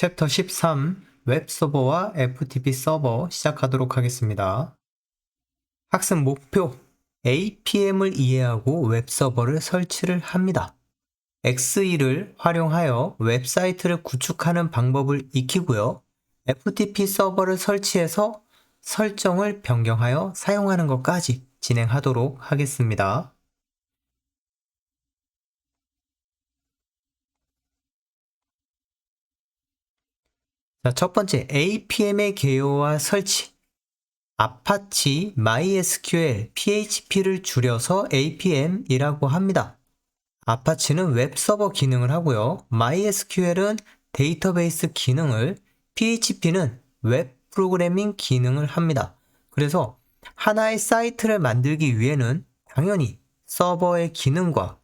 챕터 13 웹서버와 FTP 서버 시작하도록 하겠습니다. 학습 목표 APM을 이해하고 웹서버를 설치를 합니다. X2를 활용하여 웹사이트를 구축하는 방법을 익히고요. FTP 서버를 설치해서 설정을 변경하여 사용하는 것까지 진행하도록 하겠습니다. 자, 첫 번째 APM의 개요와 설치. 아파치 MySQL PHP를 줄여서 APM이라고 합니다. 아파치는 웹서버 기능을 하고요. MySQL은 데이터베이스 기능을, PHP는 웹 프로그래밍 기능을 합니다. 그래서 하나의 사이트를 만들기 위해는 당연히 서버의 기능과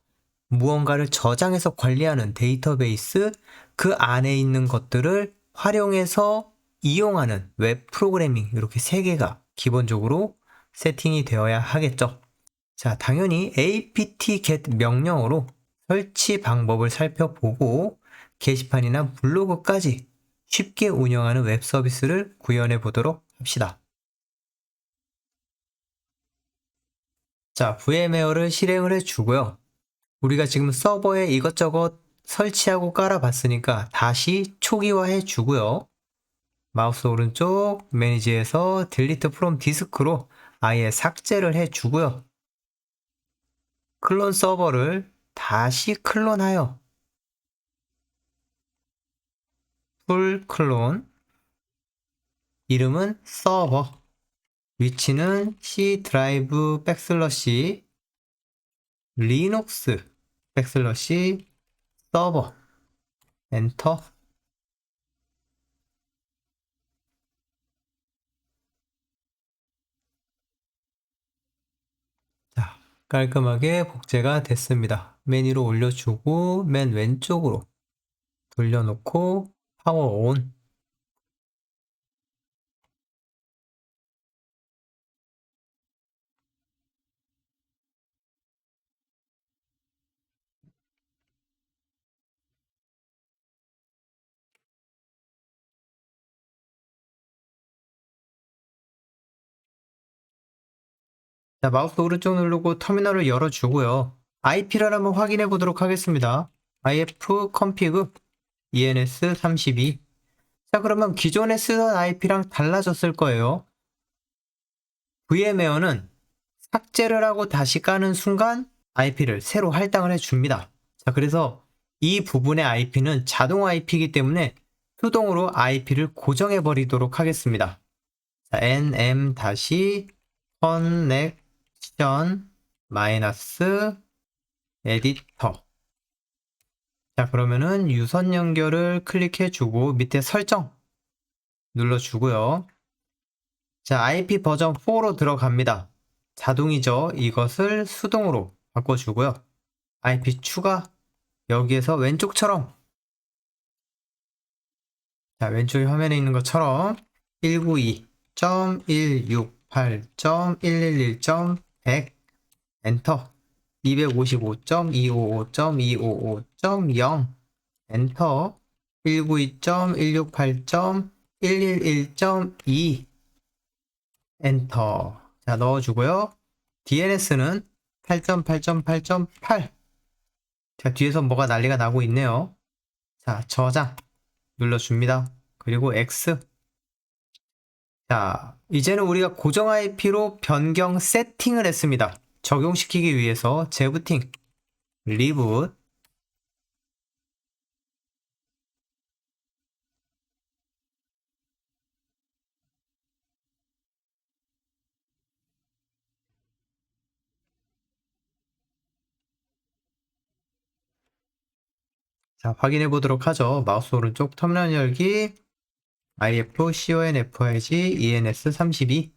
무언가를 저장해서 관리하는 데이터베이스, 그 안에 있는 것들을 활용해서 이용하는 웹 프로그래밍, 이렇게 세 개가 기본적으로 세팅이 되어야 하겠죠. 자, 당연히 apt-get 명령어로 설치 방법을 살펴보고 게시판이나 블로그까지 쉽게 운영하는 웹 서비스를 구현해 보도록 합시다. 자, VMware를 실행을 해주고요. 우리가 지금 서버에 이것저것 설치하고 깔아봤으니까 다시 초기화해 주고요. 마우스 오른쪽 매니지에서 delete from disk로 아예 삭제를 해 주고요. 클론 서버를 다시 클론하여 풀 클론, 이름은 서버, 위치는 C 드라이브 백슬러시 리눅스 백슬러시 서버, 엔터. 자, 깔끔하게 복제가 됐습니다. 맨 위로 올려주고 맨 왼쪽으로 돌려놓고 파워 온. 자, 마우스 오른쪽 누르고 터미널을 열어주고요. IP를 한번 확인해 보도록 하겠습니다. ifconfig ens32. 자, 그러면 기존에 쓰던 IP랑 달라졌을 거예요. VMware는 삭제를 하고 다시 까는 순간 IP를 새로 할당을 해줍니다. 자, 그래서 이 부분의 IP는 자동 IP이기 때문에 수동으로 IP를 고정해 버리도록 하겠습니다. 자, nm-connection 에디터. 자, 그러면은 유선 연결을 클릭해 주고 밑에 설정 눌러주고요. 자, IP 버전 4로 들어갑니다. 자동이죠. 이것을 수동으로 바꿔주고요. IP 추가, 여기에서 왼쪽처럼, 자, 왼쪽 화면에 있는 것처럼 192.168.111.100 엔터, 255.255.255.0 엔터, 192.168.111.2 엔터. 자, 넣어주고요. DNS는 8.8.8.8. 자, 뒤에서 뭐가 난리가 나고 있네요. 자, 저장 눌러줍니다. 그리고 X. 자, 이제는 우리가 고정 IP로 변경 세팅을 했습니다. 적용시키기 위해서 재부팅, 리붓. 자, 확인해 보도록 하죠. 마우스 오른쪽 터미널 열기, ifconfig ens32.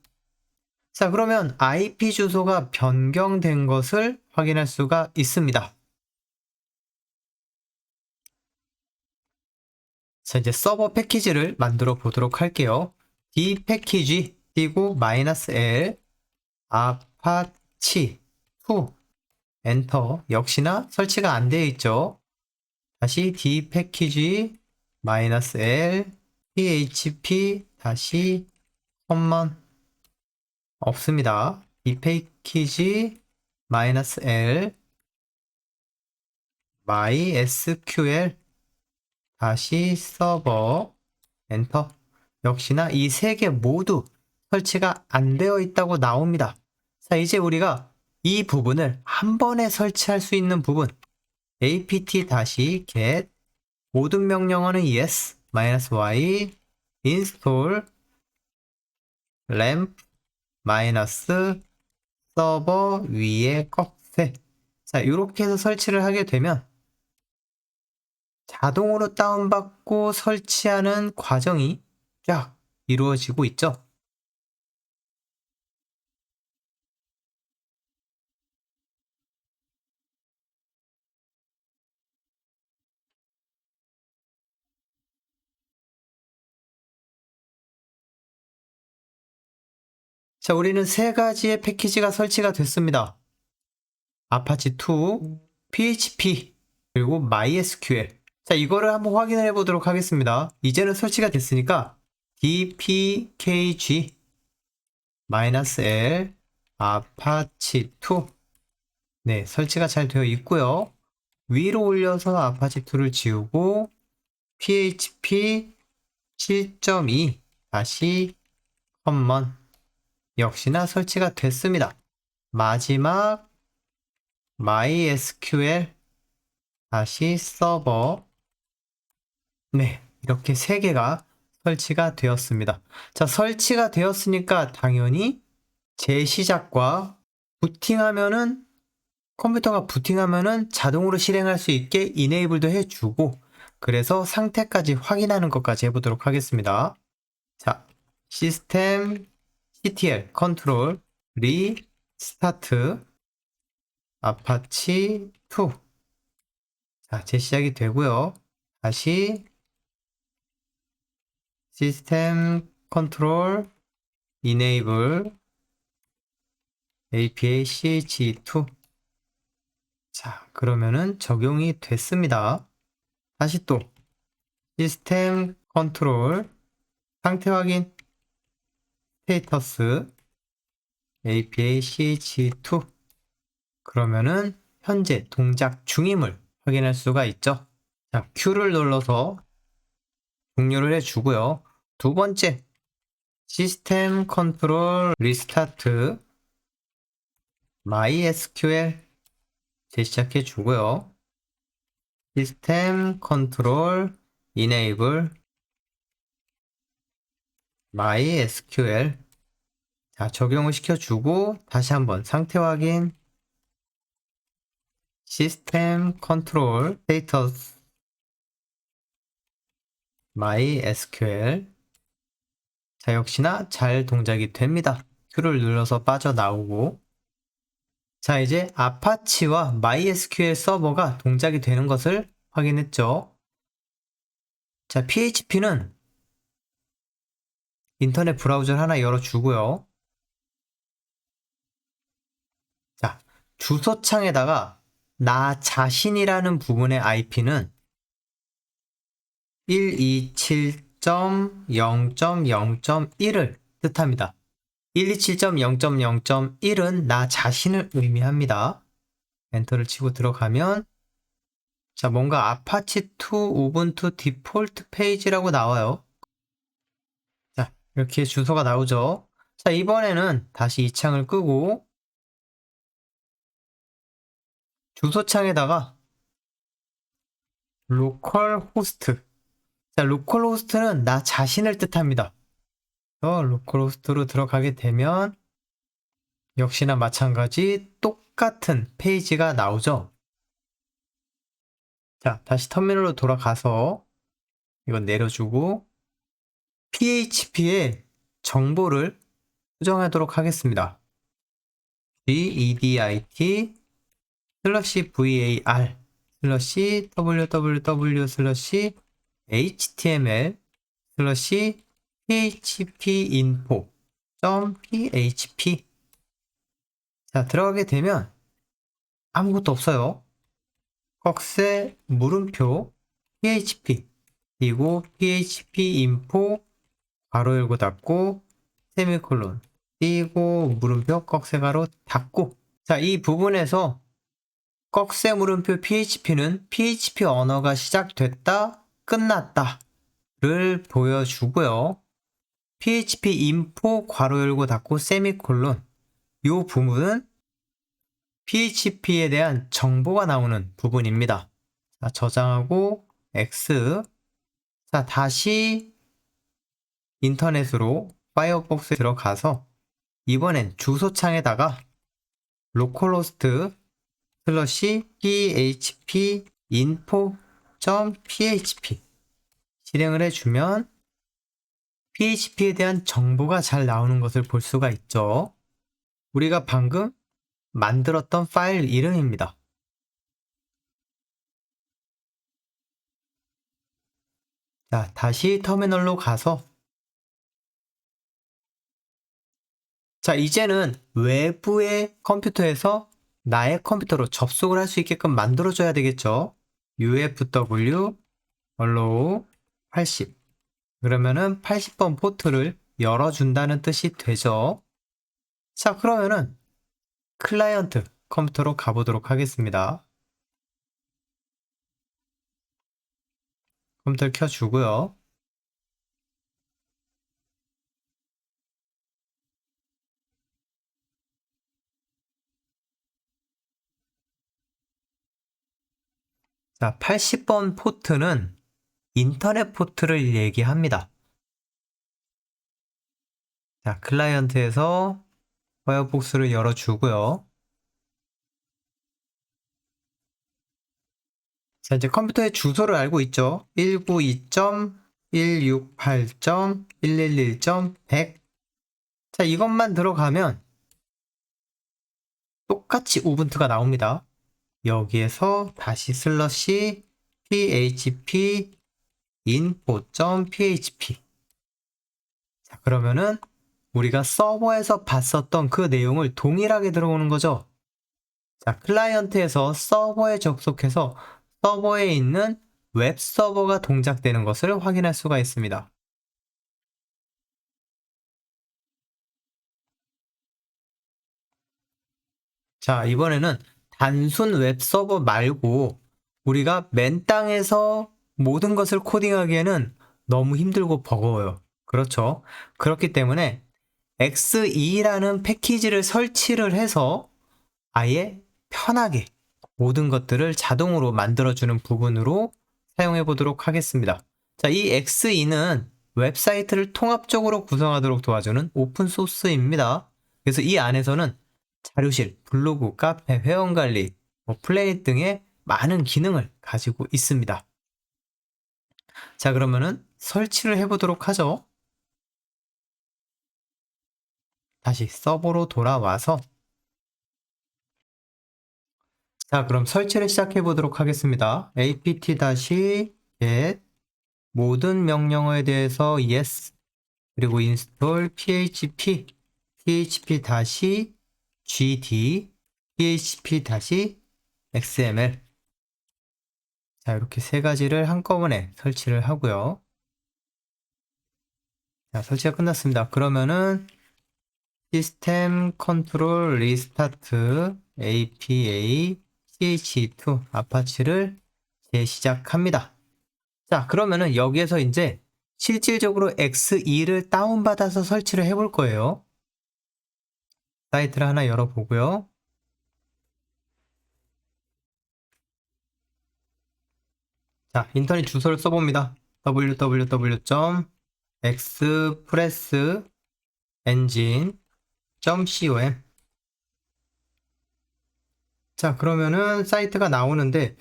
자, 그러면 IP 주소가 변경된 것을 확인할 수가 있습니다. 자, 이제 서버 패키지를 만들어 보도록 할게요. D 패키지 띄고 -L 아파치 2 엔터. 역시나 설치가 안 되어 있죠. 다시 D 패키지 -l php 다시 common 없습니다. 이 패키지 -l mysql 다시 서버 엔터. 역시나 이 세 개 모두 설치가 안 되어 있다고 나옵니다. 자, 이제 우리가 이 부분을 한 번에 설치할 수 있는 부분 apt-get 모든 명령어는 yes -y install lamp 서버 위에 꺽쇠. 자, 이렇게 해서 설치를 하게 되면 자동으로 다운받고 설치하는 과정이 쫙 이루어지고 있죠. 자, 우리는 세 가지의 패키지가 설치가 됐습니다. 아파치2, PHP, 그리고 MySQL. 자, 이거를 한번 확인을 해보도록 하겠습니다. 이제는 설치가 됐으니까 dpkg -l 아파치2 네, 설치가 잘 되어 있고요. 위로 올려서 아파치2를 지우고 php 7.2 다시 common 역시나 설치가 됐습니다. 마지막 MySQL 다시 서버 네, 이렇게 세 개가 설치가 되었습니다. 자, 설치가 되었으니까 당연히 재시작과 부팅하면은 컴퓨터가 부팅하면은 자동으로 실행할 수 있게 이네이블도 해주고 그래서 상태까지 확인하는 것까지 해보도록 하겠습니다. 자, 시스템 ctl 컨트롤 리스타트 아파치 2 자, 재시작이 되고요. 다시 시스템 컨트롤 enable apach2 자, 그러면은 적용이 됐습니다. 다시 또 시스템 컨트롤 상태 확인 스테이터스 apach2 그러면은 현재 동작 중임을 확인할 수가 있죠. 자, Q를 눌러서 종료를 해주고요. 두 번째 시스템 컨트롤 리스타트 MySQL 재시작해 주고요. 시스템 컨트롤 enable MySQL 자, 적용을 시켜주고 다시 한번 상태 확인 시스템 컨트롤 스테이터스 MySQL 자, 역시나 잘 동작이 됩니다. Q를 눌러서 빠져나오고 자, 이제 아파치와 MySQL 서버가 동작이 되는 것을 확인했죠. 자, PHP는 인터넷 브라우저를 하나 열어주고요. 자, 주소창에다가 나 자신이라는 부분의 IP는 127.0.0.1을 뜻합니다. 127.0.0.1은 나 자신을 의미합니다. 엔터를 치고 들어가면 자, 뭔가 아파치2 우분투 디폴트 페이지라고 나와요. 자, 이렇게 주소가 나오죠. 자, 이번에는 다시 이 창을 끄고 주소창에다가 로컬 호스트 자, 로컬 호스트는 나 자신을 뜻합니다. 로컬 호스트로 들어가게 되면 역시나 마찬가지 똑같은 페이지가 나오죠. 자, 다시 터미널로 돌아가서 이건 내려주고 PHP에 정보를 수정하도록 하겠습니다. gedit /var /www html phpinfo.php 자, 들어가게 되면 아무것도 없어요. 꺽쇠 물음표 php 띄고 php info 괄호 열고 닫고 세미콜론 띄고 물음표 꺽쇠가로 닫고. 자, 이 부분에서 꺽쇠 물음표 php는 php 언어가 시작됐다, 끝났다를 보여주고요. php info 괄호 열고 닫고 세미콜론 이 부분은 php에 대한 정보가 나오는 부분입니다. 자, 저장하고 X. 자, 다시 인터넷으로 파이어폭스에 들어가서 이번엔 주소창에다가 localhost php info.php 실행을 해주면 php에 대한 정보가 잘 나오는 것을 볼 수가 있죠. 우리가 방금 만들었던 파일 이름입니다. 자, 다시 터미널로 가서 자, 이제는 외부의 컴퓨터에서 나의 컴퓨터로 접속을 할 수 있게끔 만들어줘야 되겠죠. ufw allow 80 그러면은 80번 포트를 열어준다는 뜻이 되죠. 자, 그러면은 클라이언트 컴퓨터로 가보도록 하겠습니다. 컴퓨터를 켜주고요. 자, 80번 포트는 인터넷 포트를 얘기합니다. 자, 클라이언트에서 파이어폭스를 열어주고요. 자, 이제 컴퓨터의 주소를 알고 있죠. 192.168.111.100. 자, 이것만 들어가면 똑같이 우분투가 나옵니다. 여기에서 다시 슬러시 php info.php. 자, 그러면은 우리가 서버에서 봤었던 그 내용을 동일하게 들어오는 거죠. 자, 클라이언트에서 서버에 접속해서 서버에 있는 웹 서버가 동작되는 것을 확인할 수가 있습니다. 자, 이번에는 단순 웹 서버 말고 우리가 맨 땅에서 모든 것을 코딩하기에는 너무 힘들고 버거워요. 그렇죠? 그렇기 때문에 XE라는 패키지를 설치를 해서 아예 편하게 모든 것들을 자동으로 만들어주는 부분으로 사용해 보도록 하겠습니다. 자, 이 XE는 웹사이트를 통합적으로 구성하도록 도와주는 오픈소스입니다. 그래서 이 안에서는 자료실, 블로그, 카페, 회원관리, 플래닛 등의 많은 기능을 가지고 있습니다. 자, 그러면은 설치를 해보도록 하죠. 다시 서버로 돌아와서 자, 그럼 설치를 시작해 보도록 하겠습니다. apt-get 모든 명령어에 대해서 yes 그리고 install php php-gd php-xml 자, 이렇게 세 가지를 한꺼번에 설치를 하고요. 자, 설치가 끝났습니다. 그러면은 시스템 컨트롤 리스타트 APA CH2 아파치를 재시작합니다. 자, 그러면은 여기에서 이제 실질적으로 XE를 다운받아서 설치를 해볼 거예요. 사이트를 하나 열어보고요. 자, 인터넷 주소를 써봅니다. www.expressengine.com 자, 그러면은 사이트가 나오는데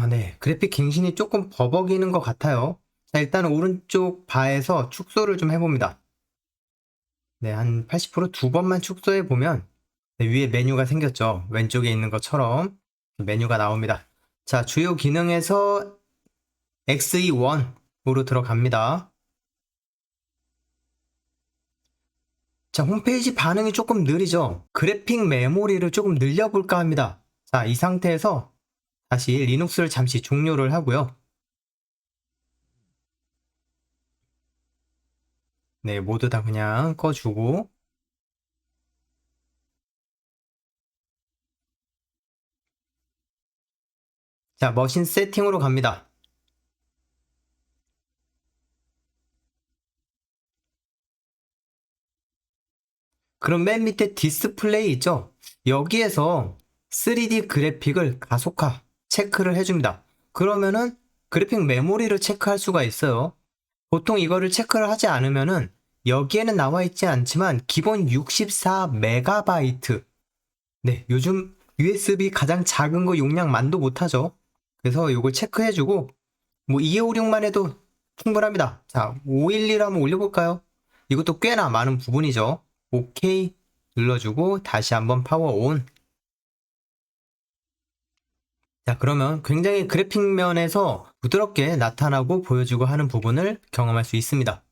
네. 그래픽 갱신이 조금 버벅이는 것 같아요. 자, 일단 오른쪽 바에서 축소를 좀 해봅니다. 네, 한 80%두 번만 축소해보면 위에 메뉴가 생겼죠. 왼쪽에 있는 것처럼 메뉴가 나옵니다. 자, 주요 기능에서 XE1으로 들어갑니다. 자, 홈페이지 반응이 조금 느리죠. 그래픽 메모리를 조금 늘려볼까 합니다. 자, 이 상태에서 다시 리눅스를 잠시 종료를 하고요. 네, 모두 다 그냥 꺼주고. 자, 머신 세팅으로 갑니다. 그럼 맨 밑에 디스플레이 있죠? 여기에서 3D 그래픽을 가속화 체크를 해줍니다. 그러면은 그래픽 메모리를 체크할 수가 있어요. 보통 이거를 체크를 하지 않으면은 여기에는 나와 있지 않지만 기본 64MB. 네, 요즘 USB 가장 작은 거 용량 만도 못하죠. 그래서 이걸 체크해주고 뭐 2556만 해도 충분합니다. 자, 512로 한번 올려볼까요? 이것도 꽤나 많은 부분이죠. 오케이 눌러주고 다시 한번 파워 온. 자, 그러면 굉장히 그래픽 면에서 부드럽게 나타나고 보여주고 하는 부분을 경험할 수 있습니다.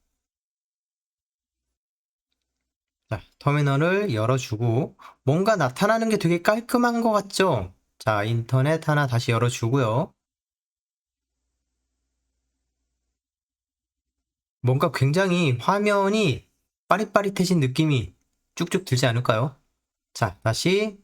자, 터미널을 열어주고 뭔가 나타나는 게 되게 깔끔한 것 같죠? 자, 인터넷 하나 다시 열어주고요. 뭔가 굉장히 화면이 빠릿빠릿해진 느낌이 쭉쭉 들지 않을까요? 자, 다시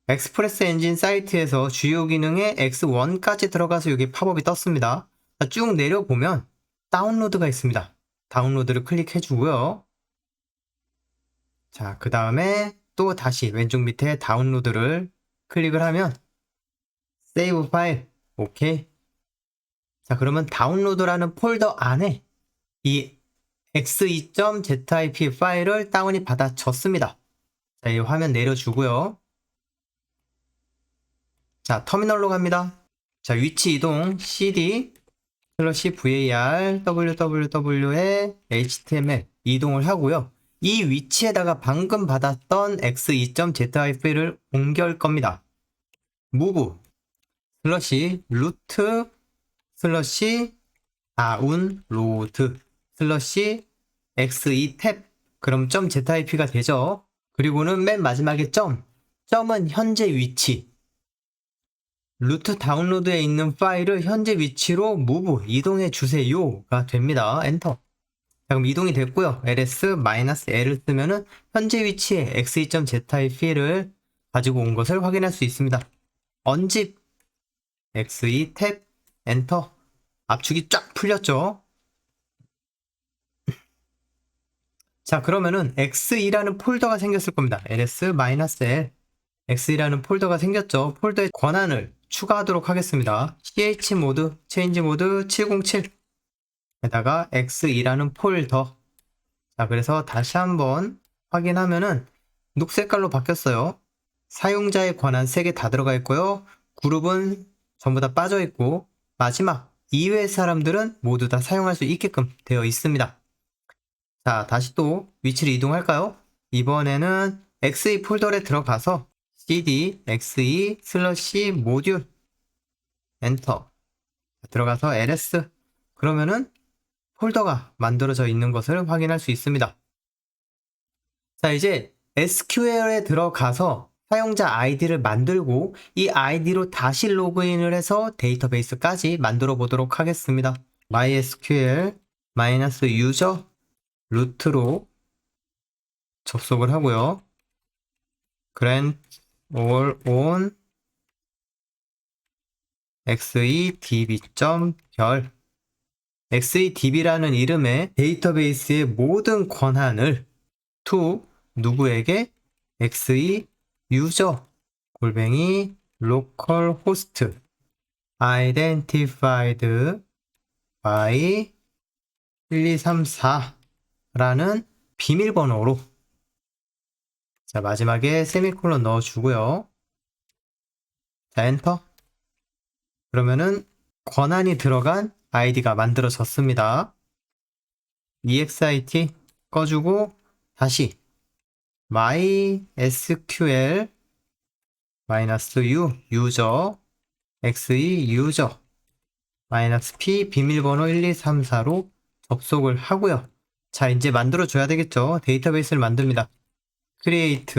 엑스프레스 엔진 사이트에서 주요 기능에 X1까지 들어가서 여기 팝업이 떴습니다. 자, 쭉 내려보면 다운로드가 있습니다. 다운로드를 클릭해주고요. 자, 그 다음에 또 다시 왼쪽 밑에 다운로드를 클릭을 하면 세이브 파일, 오케이. 자, 그러면 다운로드라는 폴더 안에 이 x2.zip 파일을 다운이 받아졌습니다. 자, 이 화면 내려주고요. 자, 터미널로 갑니다. 자, 위치 이동 cd var www에 html 이동을 하고요. 이 위치에다가 방금 받았던 x2.zip를 옮길 겁니다. move 슬러시 루트 슬러시 다운로드 슬러시 x2탭 그럼 .zip가 되죠. 그리고는 맨 마지막에 점은 현재 위치 루트 다운로드에 있는 파일을 현재 위치로 move 이동해 주세요가 됩니다. 엔터. 자, 그럼 이동이 됐고요. ls-l을 쓰면은 현재 위치에 x2.zip를 가지고 온 것을 확인할 수 있습니다. 언집 x2 탭 엔터. 압축이 쫙 풀렸죠. 자, 그러면은 x2라는 폴더가 생겼을 겁니다. ls-l x2라는 폴더가 생겼죠. 폴더의 권한을 추가하도록 하겠습니다. chmod 체인지 모드 707 에다가 x2라는 폴더. 자, 그래서 다시 한번 확인하면은 녹색깔로 바뀌었어요. 사용자의 권한 3개 다 들어가 있고요. 그룹은 전부 다 빠져 있고 마지막 이외의 사람들은 모두 다 사용할 수 있게끔 되어 있습니다. 자, 다시 또 위치를 이동할까요? 이번에는 xe 폴더에 들어가서 cd xe 슬러시 모듈 엔터 들어가서 ls 그러면은 폴더가 만들어져 있는 것을 확인할 수 있습니다. 자, 이제 SQL에 들어가서 사용자 아이디를 만들고 이 아이디로 다시 로그인을 해서 데이터베이스까지 만들어 보도록 하겠습니다. mysql -user 루트로 접속을 하고요. grant all on xedb.별 xedb라는 이름의 데이터베이스의 모든 권한을 to 누구에게 xe user 골뱅이 localhost identified by 1234라는 비밀번호로 자, 마지막에 세미콜론 넣어주고요. 자, 엔터. 그러면은 권한이 들어간 아이디가 만들어졌습니다. exit 꺼주고 다시 mysql -u user xe user -p 비밀번호 1234로 접속을 하고요. 자, 이제 만들어줘야 되겠죠. 데이터베이스를 만듭니다. create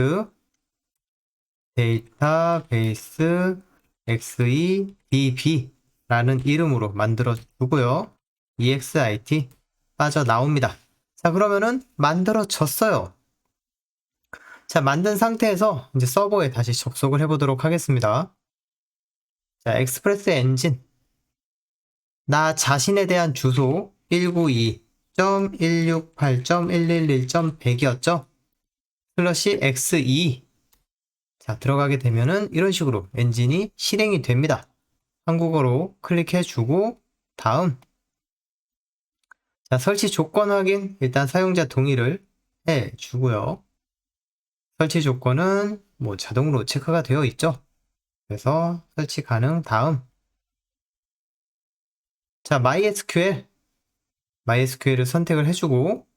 데이터베이스 xedb 라는 이름으로 만들어 주고요. exit 빠져나옵니다. 자, 그러면은 만들어졌어요. 자, 만든 상태에서 이제 서버에 다시 접속을 해보도록 하겠습니다. 자, 익스프레스 엔진. 나 자신에 대한 주소 192.168.111.100이었죠? 슬러시 xe. 자, 들어가게 되면은 이런 식으로 엔진이 실행이 됩니다. 한국어로 클릭해주고, 다음. 자, 설치 조건 확인. 일단 사용자 동의를 해주고요. 설치 조건은 뭐 자동으로 체크가 되어 있죠. 그래서 설치 가능. 다음. 자, MySQL을 선택을 해주고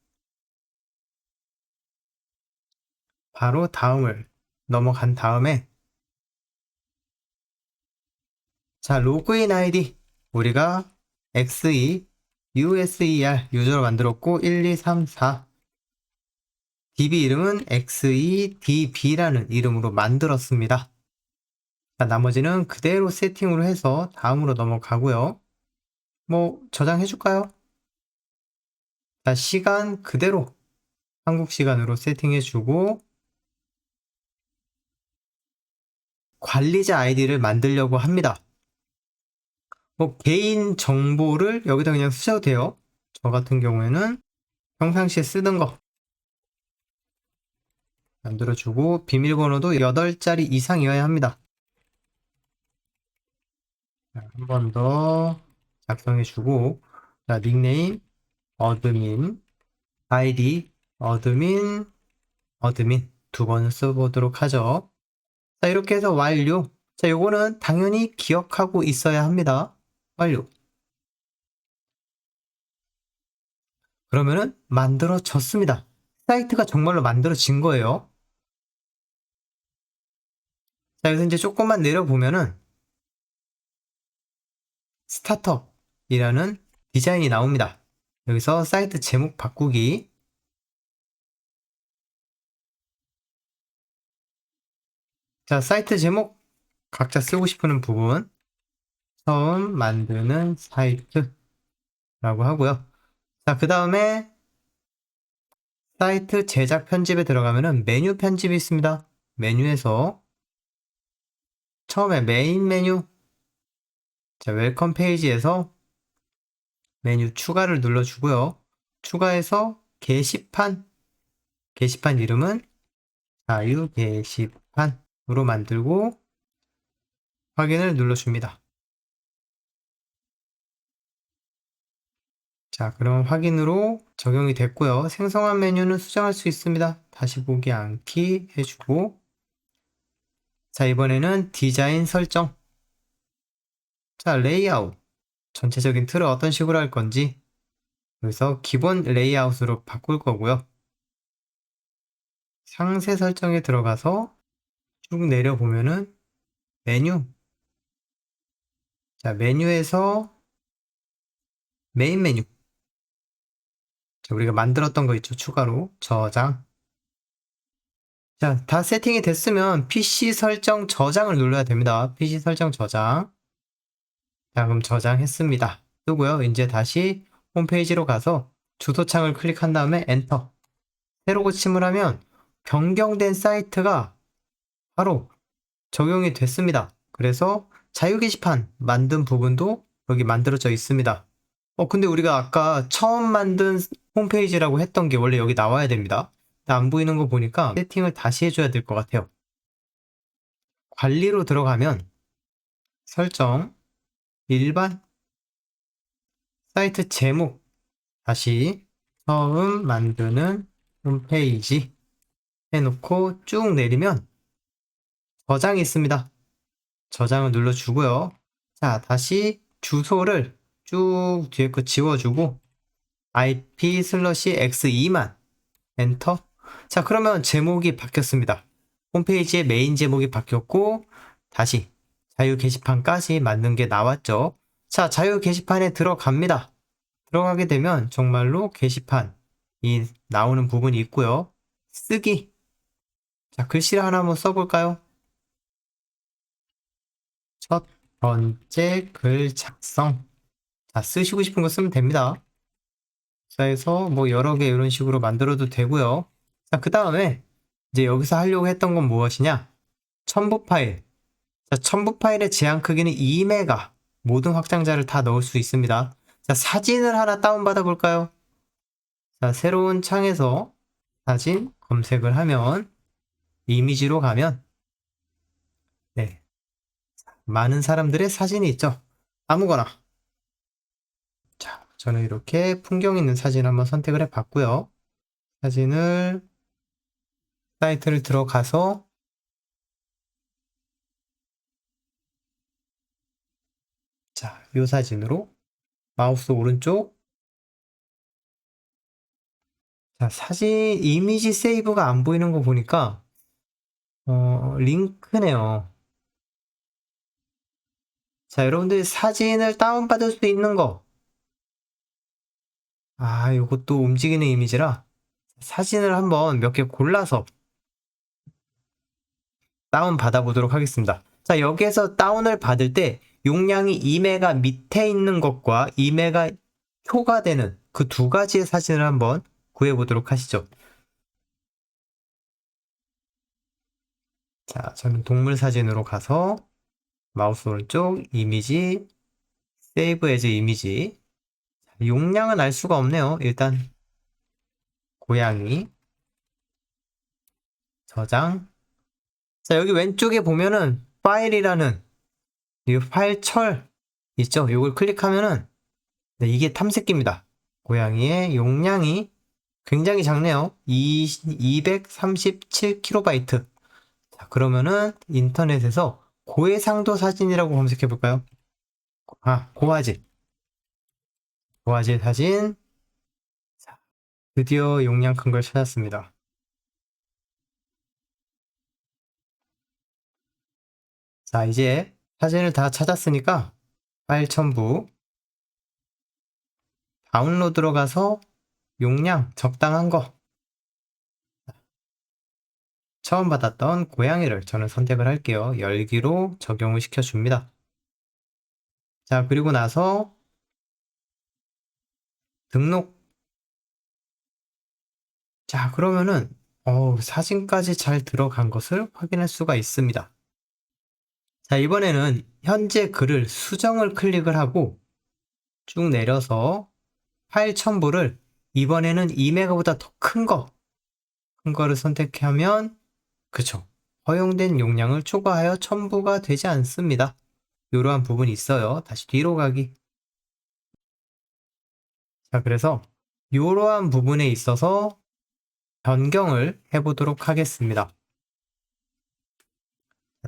바로 다음을 넘어간 다음에 자, 로그인 아이디 우리가 XE 유저로 만들었고 1234 DB 이름은 XEDB라는 이름으로 만들었습니다. 자, 나머지는 그대로 세팅으로 해서 다음으로 넘어가고요. 뭐 저장해 줄까요? 자, 시간 그대로 한국 시간으로 세팅해 주고 관리자 아이디를 만들려고 합니다. 뭐 개인 정보를 여기다 그냥 쓰셔도 돼요. 저 같은 경우에는 평상시에 쓰던 거 만들어주고 비밀번호도 8자리 이상이어야 합니다. 한 번 더 작성해주고 자, 닉네임 어드민 아이디 어드민 두 번 써보도록 하죠. 자, 이렇게 해서 완료. 자, 요거는 당연히 기억하고 있어야 합니다. 완료. 그러면은 만들어졌습니다. 사이트가 정말로 만들어진 거예요. 자, 여기서 이제 조금만 내려보면은 스타트업이라는 디자인이 나옵니다. 여기서 사이트 제목 바꾸기. 자, 사이트 제목 각자 쓰고 싶은 부분 처음 만드는 사이트라고 하고요. 자, 그 다음에 사이트 제작 편집에 들어가면은 메뉴 편집이 있습니다. 메뉴에서 처음에 메인 메뉴 자, 웰컴 페이지에서 메뉴 추가를 눌러주고요. 추가해서 게시판 이름은 자유 게시판으로 만들고 확인을 눌러줍니다. 자, 그럼 확인으로 적용이 됐고요. 생성한 메뉴는 수정할 수 있습니다. 다시 보기 않기 해주고 자, 이번에는 디자인 설정 자, 레이아웃 전체적인 틀을 어떤 식으로 할 건지 여기서 기본 레이아웃으로 바꿀 거고요. 상세 설정에 들어가서 쭉 내려보면은 메뉴 자, 메뉴에서 메인 메뉴 자, 우리가 만들었던 거 있죠. 추가로 저장 자, 다 세팅이 됐으면 PC 설정 저장을 눌러야 됩니다. PC 설정 저장 자, 그럼 저장했습니다. 뜨고요. 이제 다시 홈페이지로 가서 주소창을 클릭한 다음에 엔터 새로 고침을 하면 변경된 사이트가 바로 적용이 됐습니다. 그래서 자유 게시판 만든 부분도 여기 만들어져 있습니다. 근데 우리가 아까 처음 만든 홈페이지라고 했던 게 원래 여기 나와야 됩니다. 안 보이는 거 보니까 세팅을 다시 해줘야 될 것 같아요. 관리로 들어가면 설정, 일반, 사이트 제목, 다시 처음 만드는 홈페이지 해놓고 쭉 내리면 저장이 있습니다. 저장을 눌러주고요. 자, 다시 주소를 쭉 뒤에 거 지워주고 IP/X2만 엔터. 자, 그러면 제목이 바뀌었습니다. 홈페이지의 메인 제목이 바뀌었고 다시 자유 게시판까지 맞는 게 나왔죠. 자, 자유 게시판에 들어갑니다. 들어가게 되면 정말로 게시판이 나오는 부분이 있고요. 쓰기. 자, 글씨를 하나 한번 써볼까요? 첫 번째 글 작성. 자, 쓰시고 싶은 거 쓰면 됩니다. 복사해서 뭐 여러 개 이런 식으로 만들어도 되고요. 자, 그 다음에 이제 여기서 하려고 했던 건 무엇이냐? 첨부 파일. 자, 첨부 파일의 제한 크기는 2메가. 모든 확장자를 다 넣을 수 있습니다. 자, 사진을 하나 다운받아 볼까요? 자, 새로운 창에서 사진 검색을 하면 이미지로 가면 네, 많은 사람들의 사진이 있죠. 아무거나. 자, 저는 이렇게 풍경 있는 사진 한번 선택을 해 봤고요. 사진을 사이트를 들어가서 자, 이 사진으로 마우스 오른쪽 자, 사진 이미지 세이브가 안 보이는 거 보니까 링크네요. 자, 여러분들 사진을 다운받을 수 있는 거. 아, 요것도 움직이는 이미지라 사진을 한번 몇 개 골라서 다운 받아보도록 하겠습니다. 자, 여기에서 다운을 받을 때 용량이 2메가 밑에 있는 것과 2메가 초과되는 그 두 가지의 사진을 한번 구해보도록 하시죠. 자, 저는 동물 사진으로 가서 마우스 오른쪽 이미지, 세이브 에즈 이미지. 용량은 알 수가 없네요. 일단 고양이 저장. 자, 여기 왼쪽에 보면은 파일이라는 이 파일 철 있죠? 이걸 클릭하면은 네, 이게 탐색기입니다. 고양이의 용량이 굉장히 작네요. 237KB. 자, 그러면은 인터넷에서 고해상도 사진이라고 검색해 볼까요? 아, 고화질. 고화질 사진. 자, 드디어 용량 큰 걸 찾았습니다. 자, 이제 사진을 다 찾았으니까 파일 첨부 다운로드로 가서 용량 적당한 거 처음 받았던 고양이를 저는 선택을 할게요. 열기로 적용을 시켜줍니다. 자, 그리고 나서 등록. 자, 그러면은 사진까지 잘 들어간 것을 확인할 수가 있습니다. 자, 이번에는 현재 글을 수정을 클릭을 하고 쭉 내려서 파일 첨부를 이번에는 2메가보다 더 큰 거를 선택하면 그쵸. 허용된 용량을 초과하여 첨부가 되지 않습니다. 이러한 부분이 있어요. 다시 뒤로 가기. 자, 그래서 이러한 부분에 있어서 변경을 해보도록 하겠습니다.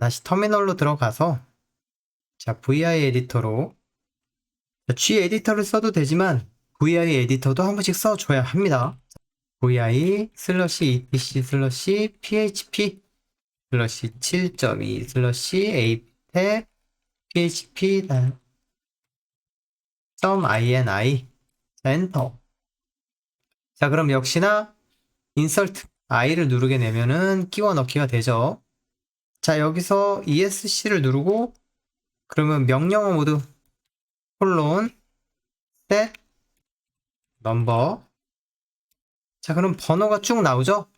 다시 터미널로 들어가서 자, VI 에디터로 G 에디터를 써도 되지만 VI 에디터도 한 번씩 써줘야 합니다. VI /etc /php /7.2 /app php .ini 자, 엔터. 자, 그럼 역시나 insert i를 누르게 되면은 끼워 넣기가 되죠. 자, 여기서 ESC를 누르고 그러면 명령어 모드 콜론 set number. 자, 그럼 번호가 쭉 나오죠?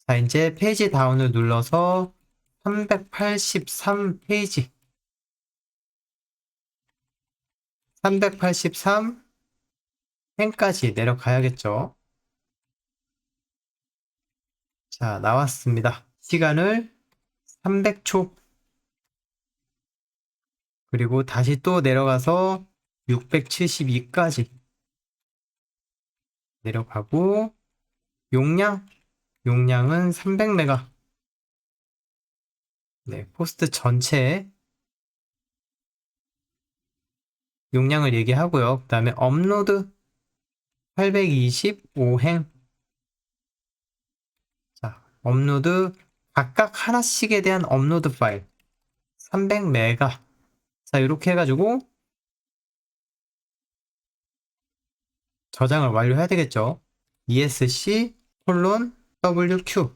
자, 이제 페이지 다운을 눌러서 383 페이지 383 펜까지 내려가야겠죠. 자, 나왔습니다. 시간을 300초. 그리고 다시 또 내려가서 672까지 내려가고 용량은 300메가. 네, 포스트 전체 용량을 얘기하고요. 그 다음에 업로드 825행. 자, 업로드 각각 하나씩에 대한 업로드 파일 300메가. 자, 이렇게 해가지고 저장을 완료해야 되겠죠. ESC WQ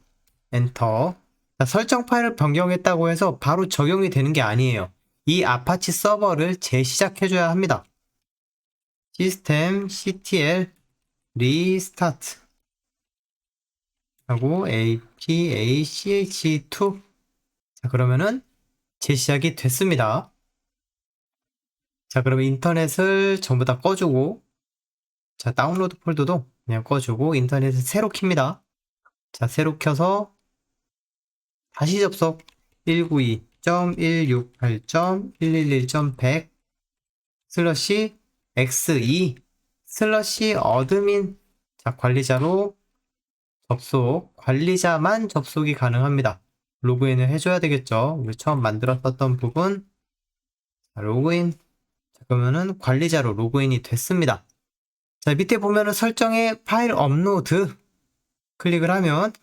엔터. 자, 설정 파일을 변경했다고 해서 바로 적용이 되는 게 아니에요. 이 아파치 서버를 재시작해줘야 합니다. 시스템 CTL 리스타트 하고 apach2. 자, 그러면은 재시작이 됐습니다. 자, 그러면 인터넷을 전부 다 꺼주고, 자, 다운로드 폴더도 그냥 꺼주고 인터넷을 새로 켭니다. 자, 새로 켜서 다시 접속 192.168.111.100 슬러시 xe 슬러시 어드민. 자, 관리자로 접속, 관리자만 접속이 가능합니다. 로그인을 해줘야 되겠죠. 우리 처음 만들었었던 부분. 자, 로그인. 자, 그러면은 관리자로 로그인이 됐습니다. 자, 밑에 보면은 설정에 파일 업로드 클릭을 하면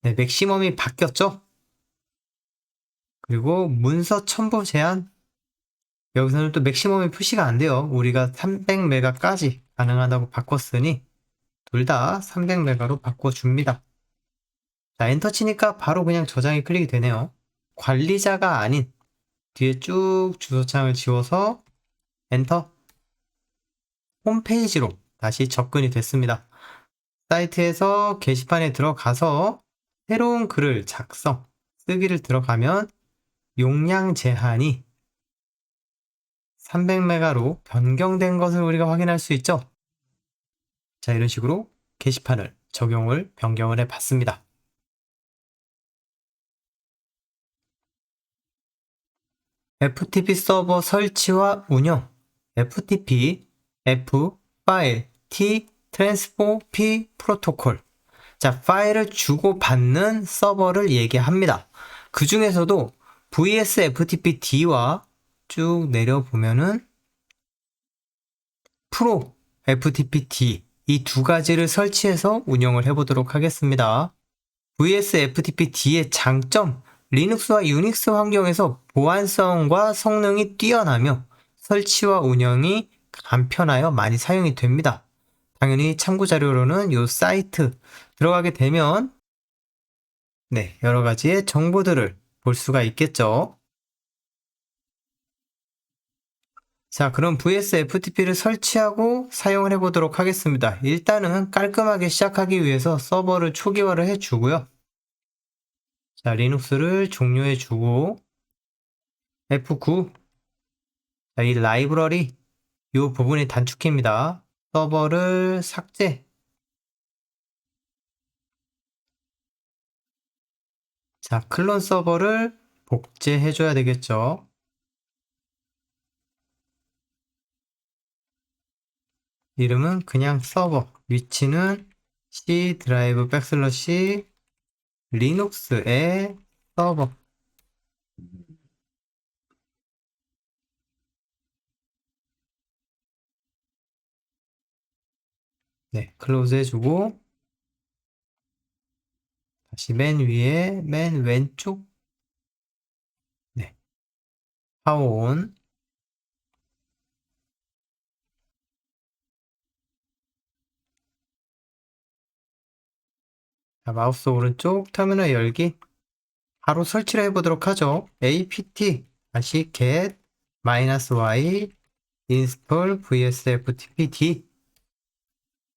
네, 맥시멈이 바뀌었죠. 그리고 문서 첨부 제한, 여기서는 또 맥시멈이 표시가 안 돼요. 우리가 300메가까지 가능하다고 바꿨으니 둘 다 300메가로 바꿔줍니다. 자, 엔터 치니까 바로 그냥 저장이 클릭이 되네요. 관리자가 아닌 뒤에 쭉 주소창을 지워서 엔터. 홈페이지로 다시 접근이 됐습니다. 사이트에서 게시판에 들어가서 새로운 글을 작성, 쓰기를 들어가면 용량 제한이 300메가로 변경된 것을 우리가 확인할 수 있죠. 자, 이런 식으로 게시판을 변경을 해봤습니다. FTP 서버 설치와 운영. FTP, F, 파일, T, 트랜스포, P, 프로토콜. 자, 파일을 주고받는 서버를 얘기합니다. 그 중에서도 VS FTP-D와 쭉 내려보면은 프로 FTP-D 이 두 가지를 설치해서 운영을 해보도록 하겠습니다. VS FTP-D의 장점, 리눅스와 유닉스 환경에서 보안성과 성능이 뛰어나며 설치와 운영이 간편하여 많이 사용이 됩니다. 당연히 참고자료로는 이 사이트 들어가게 되면 네, 여러 가지의 정보들을 볼 수가 있겠죠. 자, 그럼 VS FTP를 설치하고 사용을 해보도록 하겠습니다. 일단은 깔끔하게 시작하기 위해서 서버를 초기화를 해주고요. 자, 리눅스를 종료해주고 F9. 자, 이 라이브러리 이 부분이 단축키입니다. 서버를 삭제. 자, 클론 서버를 복제해줘야 되겠죠. 이름은 그냥 서버, 위치는 C 드라이브 백슬러시 리눅스의 서버. 네, 클로즈 해주고 다시 맨 위에 맨 왼쪽 네, 파워온. 자, 마우스 오른쪽 터미널 열기. 바로 설치를 해보도록 하죠. apt 다시 get -y install vsftpd.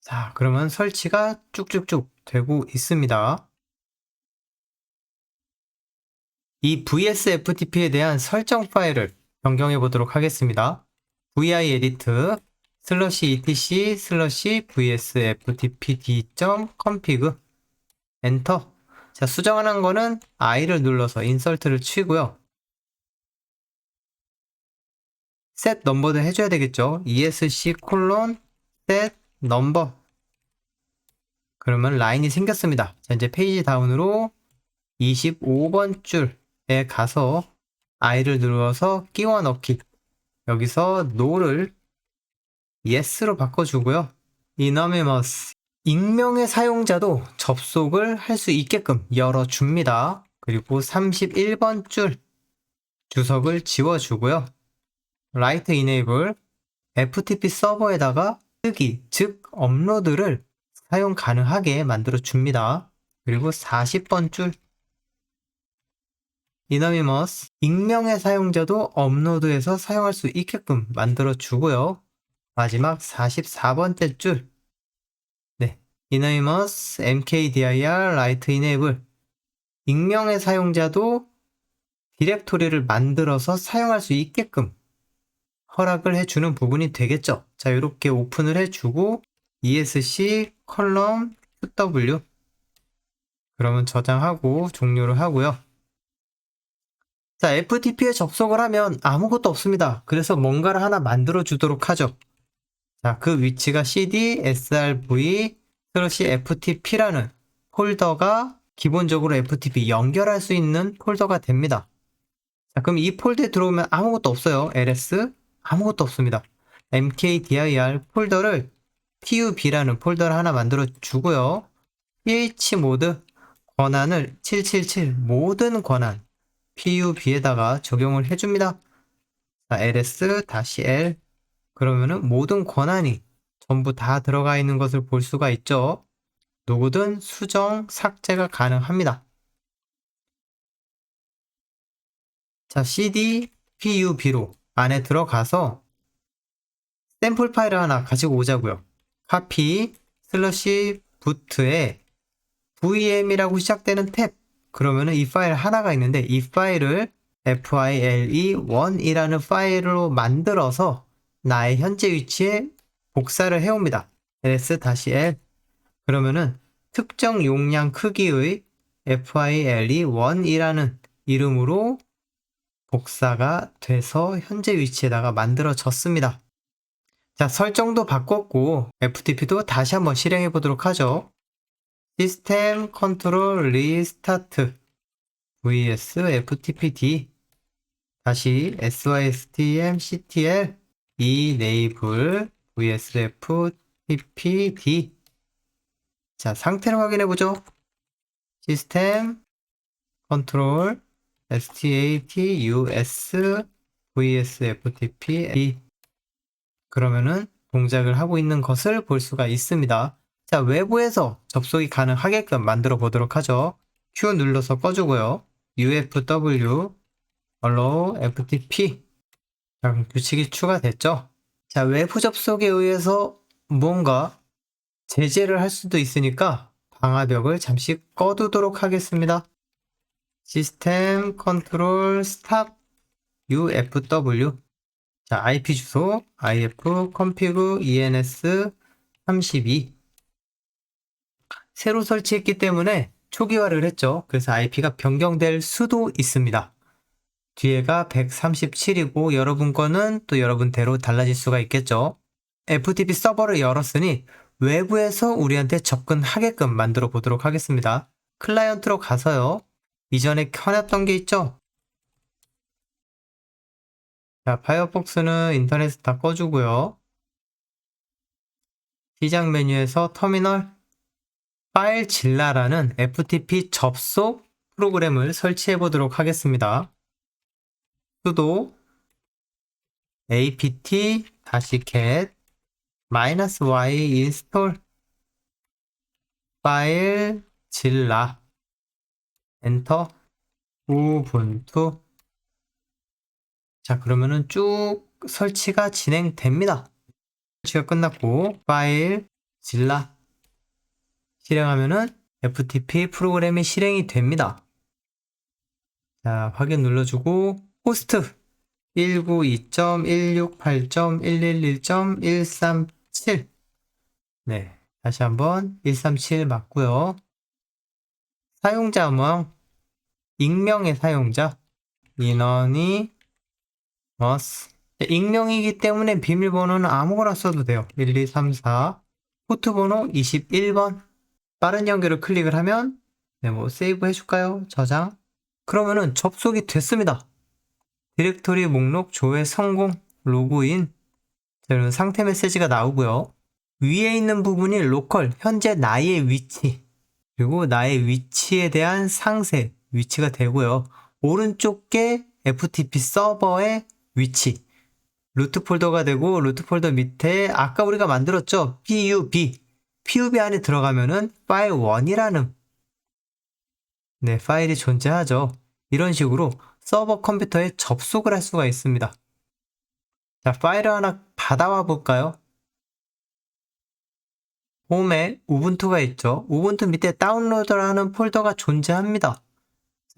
자, 그러면 설치가 쭉쭉쭉 되고 있습니다. 이 vsftp에 대한 설정 파일을 변경해 보도록 하겠습니다. vi-edit /etc vsftpd.config 엔터. 자, 수정하는 거는 I를 눌러서 인설트를 치고요. set 넘버를 해줘야 되겠죠. esc set number. 그러면 라인이 생겼습니다. 자, 이제 페이지 다운으로 25번 줄에 가서 I를 눌러서 끼워 넣기. 여기서 no를 yes로 바꿔주고요. anonymous 익명의 사용자도 접속을 할 수 있게끔 열어줍니다. 그리고 31번 줄 주석을 지워주고요. write enable FTP 서버에다가 쓰기, 즉 업로드를 사용 가능하게 만들어 줍니다. 그리고 40번 줄 anonymous 익명의 사용자도 업로드해서 사용할 수 있게끔 만들어 주고요. 마지막 44번째 줄 anonymous mkdir write enable. 익명의 사용자도 디렉토리를 만들어서 사용할 수 있게끔 허락을 해주는 부분이 되겠죠. 자, 이렇게 오픈을 해주고 esc 컬럼 qw 그러면 저장하고 종료를 하고요. 자, FTP에 접속을 하면 아무것도 없습니다. 그래서 뭔가를 하나 만들어 주도록 하죠. 자, 그 위치가 cd srv/ftp라는 폴더가 기본적으로 FTP 연결할 수 있는 폴더가 됩니다. 자, 그럼 이 폴더에 들어오면 아무것도 없어요. ls 아무것도 없습니다. mkdir 폴더를 pub라는 폴더를 하나 만들어 주고요. chmod 권한을 777 모든 권한 pub에다가 적용을 해줍니다. 자, ls-l 그러면은 모든 권한이 전부 다 들어가 있는 것을 볼 수가 있죠. 누구든 수정, 삭제가 가능합니다. 자, cd pub로 안에 들어가서 샘플 파일을 하나 가지고 오자고요. copy /boot에 vm이라고 시작되는 탭 그러면은 이 파일 하나가 있는데 이 파일을 file1이라는 파일로 만들어서 나의 현재 위치에 복사를 해옵니다. ls-l 그러면은 특정 용량 크기의 file1이라는 이름으로 복사가 돼서 현재 위치에다가 만들어졌습니다. 자, 설정도 바꿨고 FTP도 다시 한번 실행해 보도록 하죠. 시스템 컨트롤 리스타트 vs ftpd 다시 systemctl enable vs ftpd 자, 상태를 확인해 보죠. 시스템 컨트롤 status vs ftpd 그러면은 동작을 하고 있는 것을 볼 수가 있습니다. 자, 외부에서 접속이 가능하게끔 만들어 보도록 하죠. Q 눌러서 꺼주고요. UFW allow FTP 자, 그럼 규칙이 추가됐죠. 자, 외부 접속에 의해서 뭔가 제재를 할 수도 있으니까 방화벽을 잠시 꺼두도록 하겠습니다. 시스템 컨트롤 스탑 UFW 자, IP 주소 ifconfig ens32 새로 설치했기 때문에 초기화를 했죠. 그래서 IP가 변경될 수도 있습니다. 뒤에가 137이고 여러분 거는 또 여러분대로 달라질 수가 있겠죠. FTP 서버를 열었으니 외부에서 우리한테 접근하게끔 만들어 보도록 하겠습니다. 클라이언트로 가서요. 이전에 켜놨던 게 있죠. 자, 파이어폭스는 인터넷 다 꺼주고요. 시작 메뉴에서 터미널 파일질라라는 FTP 접속 프로그램을 설치해 보도록 하겠습니다. sudo apt-get -y install 파일질라 엔터 우분투 자, 그러면은 쭉 설치가 진행됩니다. 설치가 끝났고 파일질라 실행하면은 FTP 프로그램이 실행이 됩니다. 자, 확인 눌러주고 호스트 192.168.111.137 네, 다시 한번 137 맞고요. 사용자명 익명의 사용자 anonymous 익명이기 때문에 비밀번호는 아무거나 써도 돼요. 1234 포트번호 21번 빠른 연결을 클릭을 하면 네, 뭐 세이브 해줄까요? 저장 그러면은 접속이 됐습니다. 디렉토리 목록 조회 성공 로그인 자, 이런 상태 메시지가 나오고요. 위에 있는 부분이 로컬 현재 나의 위치 그리고 나의 위치에 대한 상세 위치가 되고요. 오른쪽 게 FTP 서버의 위치 루트 폴더가 되고 루트 폴더 밑에 아까 우리가 만들었죠. PUB 안에 들어가면은 파일 1이라는 네, 파일이 존재하죠. 이런 식으로 서버 컴퓨터에 접속을 할 수가 있습니다. 자, 파일을 하나 받아와 볼까요? 홈에 우분투가 있죠. 우분투 밑에 다운로드라는 폴더가 존재합니다.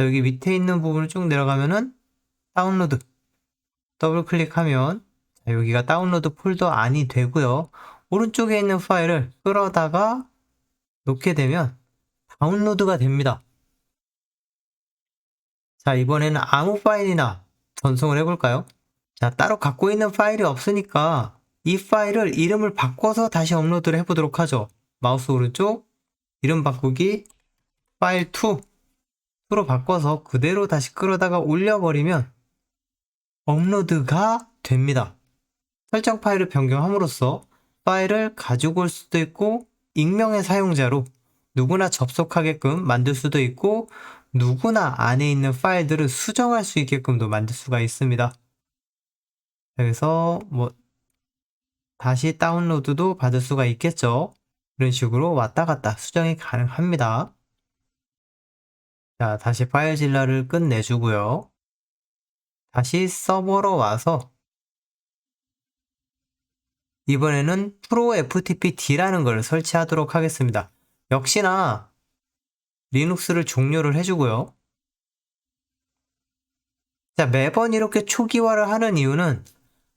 여기 밑에 있는 부분을 쭉 내려가면은 다운로드 더블 클릭하면 여기가 다운로드 폴더 안이 되고요. 오른쪽에 있는 파일을 끌어다가 놓게 되면 다운로드가 됩니다. 자, 이번에는 아무 파일이나 전송을 해볼까요? 자, 따로 갖고 있는 파일이 없으니까 이 파일을 이름을 바꿔서 다시 업로드를 해보도록 하죠. 마우스 오른쪽, 이름 바꾸기, 파일 2로 바꿔서 그대로 다시 끌어다가 올려버리면 업로드가 됩니다. 설정 파일을 변경함으로써 파일을 가지고 올 수도 있고 익명의 사용자로 누구나 접속하게끔 만들 수도 있고 누구나 안에 있는 파일들을 수정할 수 있게끔도 만들 수가 있습니다. 그래서 다시 다운로드도 받을 수가 있겠죠. 이런 식으로 왔다 갔다 수정이 가능합니다. 자, 다시 파일질러를 끝내주고요. 다시 서버로 와서 이번에는 프로 FTP-D라는 걸 설치하도록 하겠습니다. 역시나 리눅스를 종료를 해주고요. 자, 매번 이렇게 초기화를 하는 이유는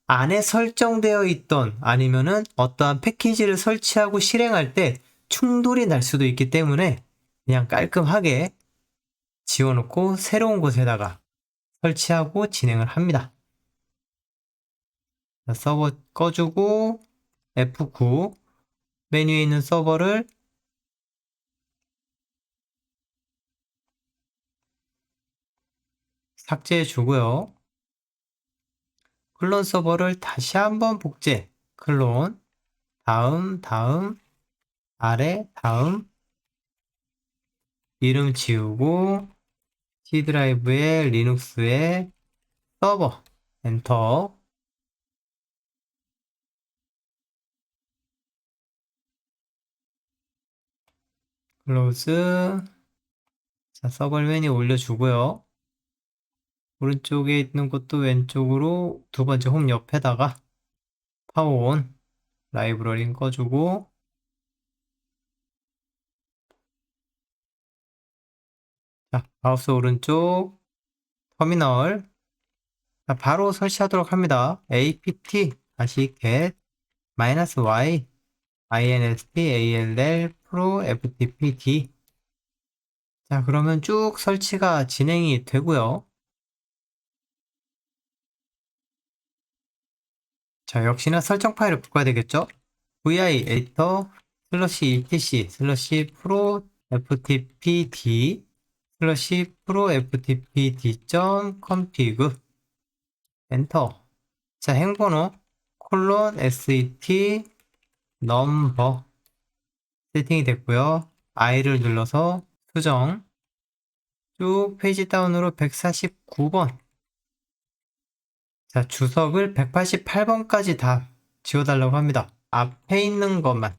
안에 설정되어 있던 아니면은 어떠한 패키지를 설치하고 실행할 때 충돌이 날 수도 있기 때문에 그냥 깔끔하게 지워놓고 새로운 곳에다가 설치하고 진행을 합니다. 자, 서버 꺼주고 F9 메뉴에 있는 서버를 삭제해 주고요. 클론 서버를 다시 한번 복제, 클론, 다음, 아래, 다음, 이름 지우고, C 드라이브에 리눅스에 서버, 엔터, 클로즈, 자, 서버 메뉴 올려주고요. 오른쪽에 있는 것도 왼쪽으로 두 번째 홈 옆에다가 파워온, 라이브러리 꺼주고, 자, 마우스 오른쪽, 터미널, 자, 바로 설치하도록 합니다. apt 다시 get -y install pro ftpd. 자, 그러면 쭉 설치가 진행이 되고요. 자, 역시나 설정 파일을 바꿔야 되겠죠? vi editor /etc /pro ftpd /pro ftpd.config 엔터. 자, 행번호 set number 세팅이 됐고요. i를 눌러서 수정. 쭉 페이지 다운으로 149번. 자, 주석을 188번까지 다 지워달라고 합니다. 앞에 있는 것만.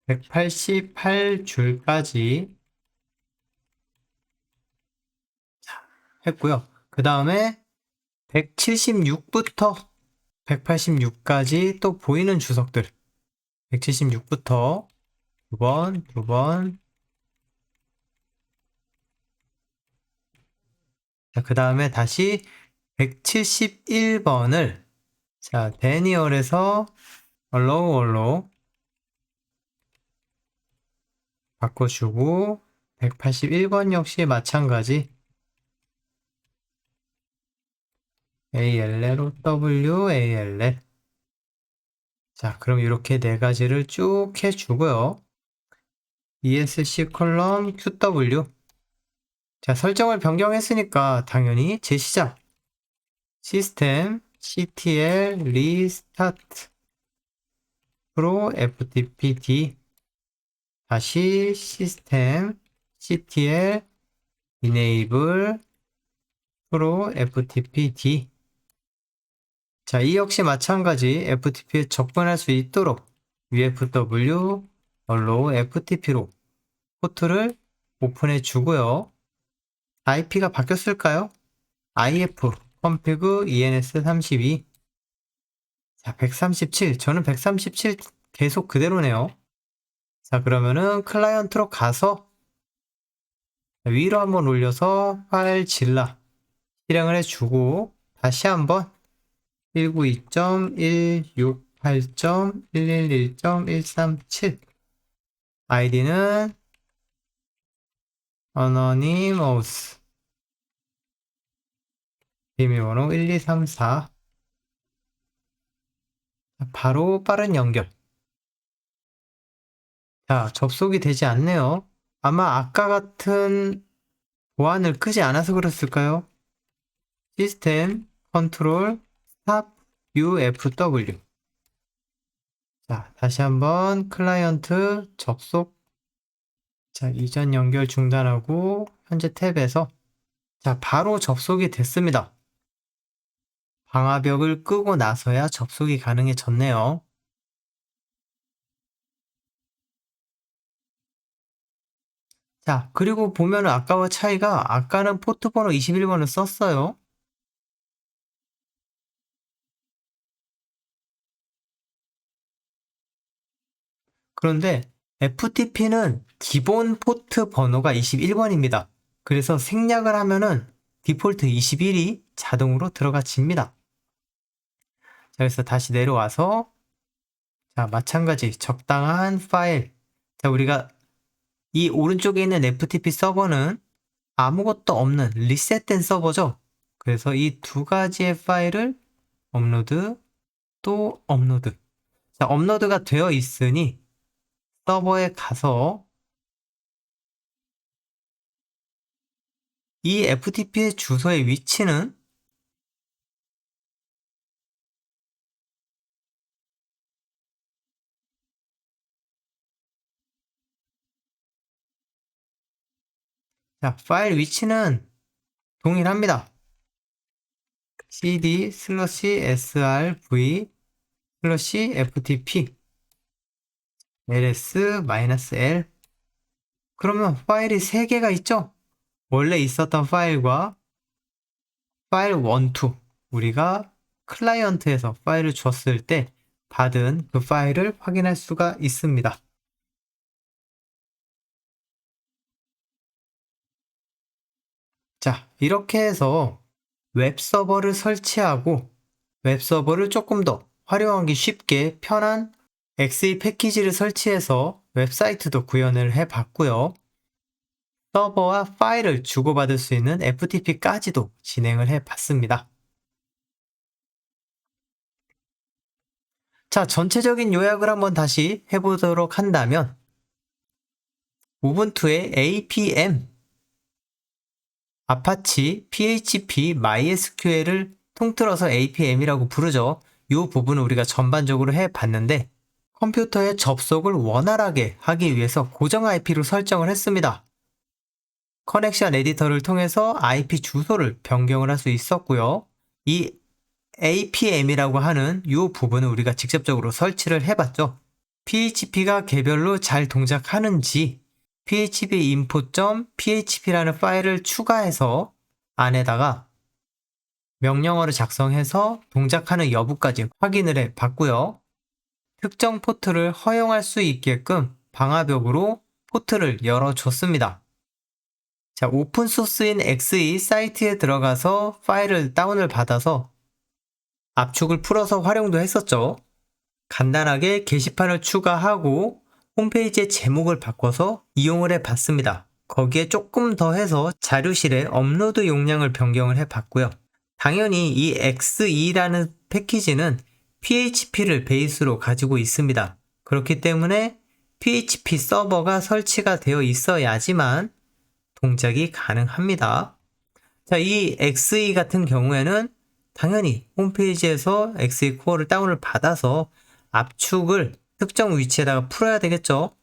188줄까지 했고요. 그 다음에 176부터 186까지 또 보이는 주석들. 176부터 두 번. 자, 그 다음에 다시 171번을 자, 데니얼에서 allow 바꿔주고 181번 역시 마찬가지 ALL, OW, ALL. 자, 그럼 이렇게 네 가지를 쭉 해주고요. ESC 컬럼 QW. 자, 설정을 변경했으니까 당연히 재시작. 시스템 CTL 리스타트 프로 FTPD 다시 시스템 CTL enable 프로 FTPD. 자, 이 역시 마찬가지 FTP에 접근할 수 있도록 UFW allow FTP로 포트를 오픈해 주고요. IP가 바뀌었을까요? IF config ENS32. 자, 137. 저는 137 계속 그대로네요. 자, 그러면은 클라이언트로 가서 위로 한번 올려서 파일 질라 실행을 해주고 다시 한번 192.168.111.137 아이디는 anonymous 비밀번호 1234 바로 빠른 연결. 자, 접속이 되지 않네요. 아마 아까 같은 보안을 끄지 않아서 그랬을까요? 시스템 컨트롤 스탑 UFW. 자, 다시 한번 클라이언트 접속. 자, 이전 연결 중단하고 현재 탭에서 자, 바로 접속이 됐습니다. 방화벽을 끄고 나서야 접속이 가능해졌네요. 자, 그리고 보면은 아까와 차이가 아까는 포트 번호 21번을 썼어요. 그런데 FTP는 기본 포트 번호가 21번입니다. 그래서 생략을 하면은 디폴트 21이 자동으로 들어가집니다. 자, 그래서 다시 내려와서 자, 마찬가지 적당한 파일. 자, 우리가 이 오른쪽에 있는 FTP 서버는 아무것도 없는 리셋된 서버죠. 그래서 이 두 가지의 파일을 업로드, 또 업로드. 자, 업로드가 되어 있으니 서버에 가서 이 FTP의 주소의 위치는 자, 파일 위치는 동일합니다. cd/srv/ftp ls-l. 그러면 파일이 3개가 있죠? 원래 있었던 파일과 파일 1, 2. 우리가 클라이언트에서 파일을 줬을 때 받은 그 파일을 확인할 수가 있습니다. 자, 이렇게 해서 웹서버를 설치하고 웹서버를 조금 더 활용하기 쉽게 편한 XE 패키지를 설치해서 웹사이트도 구현을 해봤고요. 서버와 파일을 주고받을 수 있는 FTP까지도 진행을 해봤습니다. 자, 전체적인 요약을 한번 다시 해보도록 한다면 우분투의 APM, 아파치, PHP, MySQL을 통틀어서 APM이라고 부르죠. 이 부분을 우리가 전반적으로 해봤는데 컴퓨터의 접속을 원활하게 하기 위해서 고정 IP로 설정을 했습니다. 커넥션 에디터를 통해서 IP 주소를 변경을 할 수 있었고요. 이 APM이라고 하는 이 부분은 우리가 직접적으로 설치를 해봤죠. PHP가 개별로 잘 동작하는지 php info.php라는 파일을 추가해서 안에다가 명령어를 작성해서 동작하는 여부까지 확인을 해봤고요. 특정 포트를 허용할 수 있게끔 방화벽으로 포트를 열어줬습니다. 자, 오픈소스인 XE 사이트에 들어가서 파일을 다운을 받아서 압축을 풀어서 활용도 했었죠. 간단하게 게시판을 추가하고 홈페이지의 제목을 바꿔서 이용을 해봤습니다. 거기에 조금 더 해서 자료실에 업로드 용량을 변경을 해봤고요. 당연히 이 XE라는 패키지는 PHP를 베이스로 가지고 있습니다. 그렇기 때문에 PHP 서버가 설치가 되어 있어야지만 동작이 가능합니다. 자, 이 XE 같은 경우에는 당연히 홈페이지에서 XE 코어를 다운을 받아서 압축을 특정 위치에다가 풀어야 되겠죠.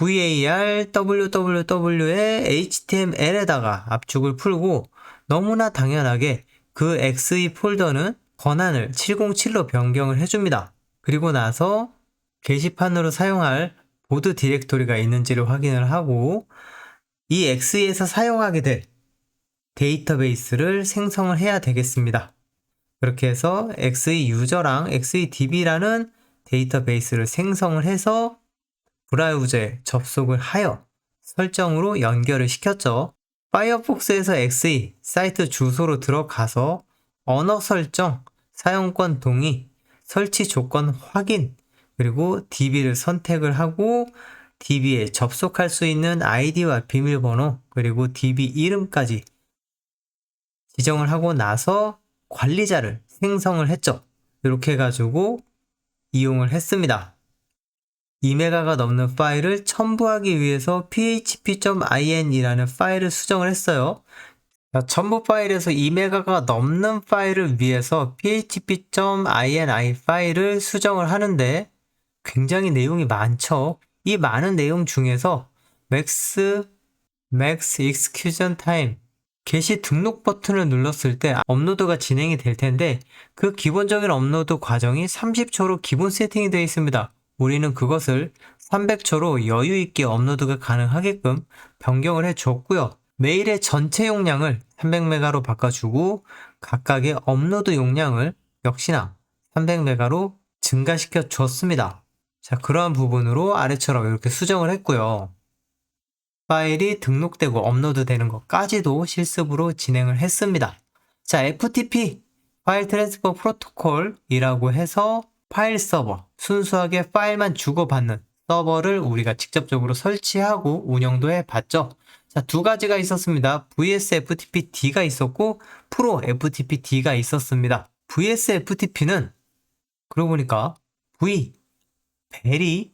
var www의 html에다가 압축을 풀고 너무나 당연하게 그 XE 폴더는 권한을 707로 변경을 해줍니다. 그리고 나서 게시판으로 사용할 보드 디렉토리가 있는지를 확인을 하고 이 XE에서 사용하게 될 데이터베이스를 생성을 해야 되겠습니다. 그렇게 해서 XE 유저랑 XEDB라는 데이터베이스를 생성을 해서 브라우저에 접속을 하여 설정으로 연결을 시켰죠. 파이어폭스에서 XE 사이트 주소로 들어가서 언어 설정, 사용권 동의, 설치 조건 확인, 그리고 DB를 선택을 하고 DB에 접속할 수 있는 아이디와 비밀번호, 그리고 DB 이름까지 지정을 하고 나서 관리자를 생성을 했죠. 이렇게 해가지고 이용을 했습니다. 2메가가 넘는 파일을 첨부하기 위해서 php.in이라는 파일을 수정을 했어요. 첨부 파일에서 2메가가 넘는 파일을 위해서 php.ini 파일을 수정을 하는데 굉장히 내용이 많죠. 이 많은 내용 중에서 max execution time 게시 등록 버튼을 눌렀을 때 업로드가 진행이 될 텐데 그 기본적인 업로드 과정이 30초로 기본 세팅이 되어 있습니다. 우리는 그것을 300초로 여유 있게 업로드가 가능하게끔 변경을 해줬고요. 메일의 전체 용량을 300메가로 바꿔주고 각각의 업로드 용량을 역시나 300메가로 증가시켜 줬습니다. 자, 그러한 부분으로 아래처럼 이렇게 수정을 했고요. 파일이 등록되고 업로드되는 것까지도 실습으로 진행을 했습니다. 자, FTP, 파일 트랜스퍼 프로토콜이라고 해서 파일 서버, 순수하게 파일만 주고받는 서버를 우리가 직접적으로 설치하고 운영도 해봤죠. 자, 두 가지가 있었습니다. VS-FTP-D가 있었고 프로 FTP-D가 있었습니다. VS-FTP는 그러고 보니까 V, Very,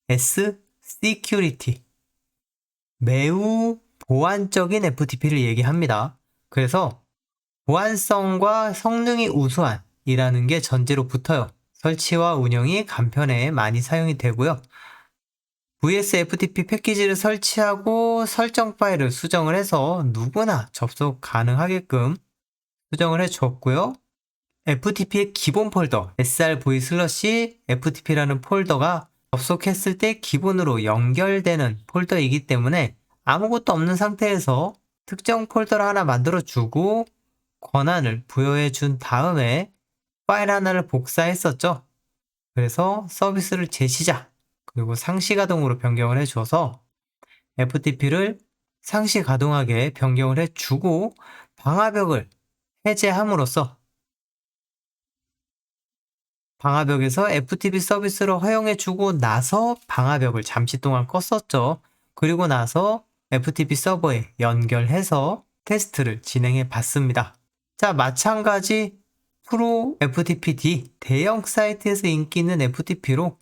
S, Security 매우 보안적인 FTP를 얘기합니다. 그래서 보안성과 성능이 우수한 이라는 게 전제로 붙어요. 설치와 운영이 간편해 많이 사용이 되고요. VS-FTP 패키지를 설치하고 설정 파일을 수정을 해서 누구나 접속 가능하게끔 수정을 해줬고요. FTP의 기본 폴더 srv/ftp라는 폴더가 접속했을 때 기본으로 연결되는 폴더이기 때문에 아무것도 없는 상태에서 특정 폴더를 하나 만들어주고 권한을 부여해 준 다음에 파일 하나를 복사했었죠. 그래서 서비스를 재시작 그리고 상시 가동으로 변경을 해줘서 FTP를 상시 가동하게 변경을 해주고 방화벽을 해제함으로써 방화벽에서 FTP 서비스를 허용해주고 나서 방화벽을 잠시 동안 껐었죠. 그리고 나서 FTP 서버에 연결해서 테스트를 진행해 봤습니다. 자, 마찬가지 프로 FTP-D 대형 사이트에서 인기 있는 FTP로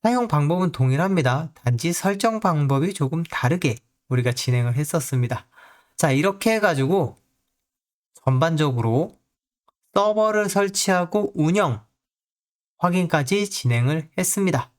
사용 방법은 동일합니다. 단지 설정 방법이 조금 다르게 우리가 진행을 했었습니다. 자, 이렇게 해가지고 전반적으로 서버를 설치하고 운영 확인까지 진행을 했습니다.